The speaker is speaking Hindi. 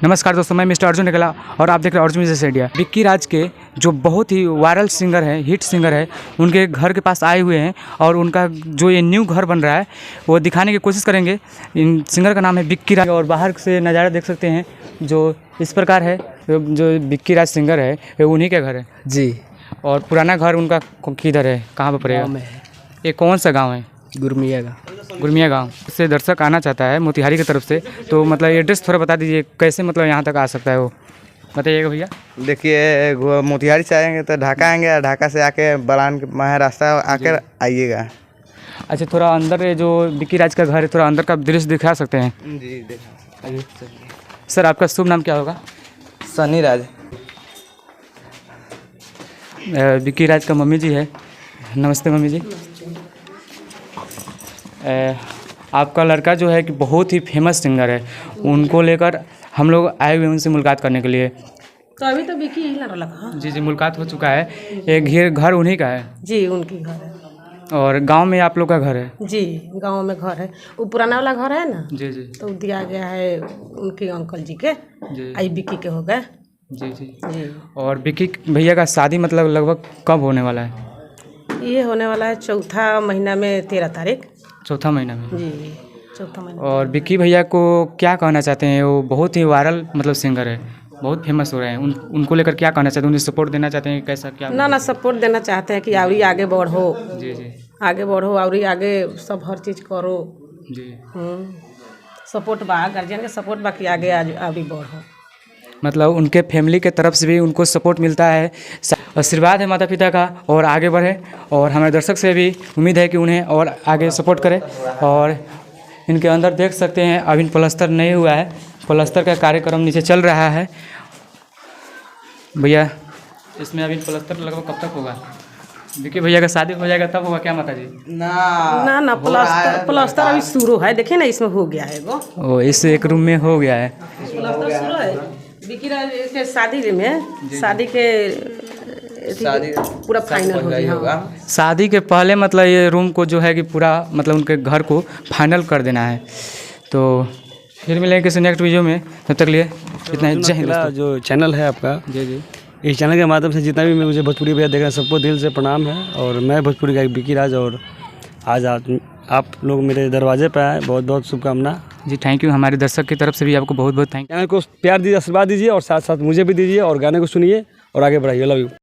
नमस्कार दोस्तों, मैं मिस्टर अर्जुन निकला और आप देख रहे हैं अर्जुन म्यूजिक इंडिया। विक्की राज के जो बहुत ही वायरल सिंगर है, हिट सिंगर है, उनके घर के पास आए हुए हैं और उनका जो ये न्यू घर बन रहा है वो दिखाने की कोशिश करेंगे। इन सिंगर का नाम है विक्की राज और बाहर से नज़ारा देख सकते हैं जो इस प्रकार है। जो विक्की राज सिंगर है वो उन्हीं के घर है जी। और पुराना घर उनका किधर है, कहाँ पर पड़ेगा? ये कौन सा गाँव है? गुरमिया गांव से दर्शक आना चाहता है मोतिहारी की तरफ से, तो मतलब एड्रेस थोड़ा बता दीजिए, कैसे मतलब यहाँ तक आ सकता है वो बताइएगा भैया। देखिए, मोतिहारी से आएंगे तो ढाका आएंगे, ढाका से आके बलान के महारास्ता आकर आइएगा। अच्छा, थोड़ा अंदर ये जो विक्की राज का घर है, थोड़ा अंदर का दृश्य दिखा सकते हैं? जी देखा। सर, आपका शुभ नाम क्या होगा? सनी राज। विक्की राज का मम्मी जी है। नमस्ते मम्मी जी। आपका लड़का जो है कि बहुत ही फेमस सिंगर है, उनको लेकर हम लोग आए हुए उनसे मुलाकात करने के लिए। तो अभी तो विक्की यही लगा लगा। जी, मुलाकात हो चुका है। एक घर उन्हीं का है जी, उनकी घर है और गांव में आप लोग का घर है? जी, गांव में घर है। वो पुराना वाला घर है ना जी जी। तो दिया गया है उनके अंकल जी के, जी आई विक्की के हो गए। जी जी जी, और विक्की भैया का शादी मतलब लगभग कब होने वाला है? ये होने वाला है चौथा महीना में 13 तारीख। चौथा महीना में जी, चौथा महीना। और विक्की भैया को क्या कहना चाहते हैं? वो बहुत ही वायरल मतलब सिंगर है, बहुत फेमस हो रहे हैं। उनको लेकर क्या कहना चाहते हैं? उन्हें सपोर्ट देना चाहते हैं, कैसा क्या? ना सपोर्ट देना चाहते हैं कि आवरी आगे बढ़ो। जी जी। आगे बढ़ो, आवरी आगे सब हर चीज़ करो। जी। सपोर्ट बा, गार्जियन के सपोर्ट बा कि आगे आवरी बढ़ो। मतलब उनके फैमिली के तरफ से भी उनको सपोर्ट मिलता है, आशीर्वाद है माता पिता का और आगे बढ़े। और हमारे दर्शक से भी उम्मीद है कि उन्हें और आगे सपोर्ट करें। और इनके अंदर देख सकते हैं अभी प्लास्टर नहीं हुआ है, प्लास्टर का कार्यक्रम नीचे चल रहा है। भैया, इसमें अभी प्लास्टर लगभग कब तक होगा? विक्की भैया का शादी हो जाएगा तब होगा क्या माता जी? ना प्लास्टर अभी शुरू है। देखिए ना, इसमें हो गया है वो। ओ, इस एक रूम में हो गया है प्लास्टर शुरू है। विक्की राज के शादी में शादी पूरा फाइनल हो गया। शादी के पहले मतलब ये रूम को जो है कि पूरा मतलब उनके घर को फाइनल कर देना है। तो फिर मिलेंगे किसी नेक्स्ट वीडियो में, तब तक लिए इतना ही। जय हिंद। जो चैनल है आपका, जी जी, इस चैनल के माध्यम से जितना भी मुझे भोजपुरी भैया देख रहे हैं सबको दिल से प्रणाम है। और मैं भोजपुरी गायक विक्की राज और आज आप लोग मेरे दरवाजे पर आए, बहुत बहुत शुभकामना जी। Thank you. हमारे दर्शक की तरफ से भी आपको बहुत बहुत थैंक यू। चैनल को प्यार दीजिए, आशीर्वाद दीजिए और साथ साथ मुझे भी दीजिए और गाने को सुनिए और आगे बढ़ाइए। Love you.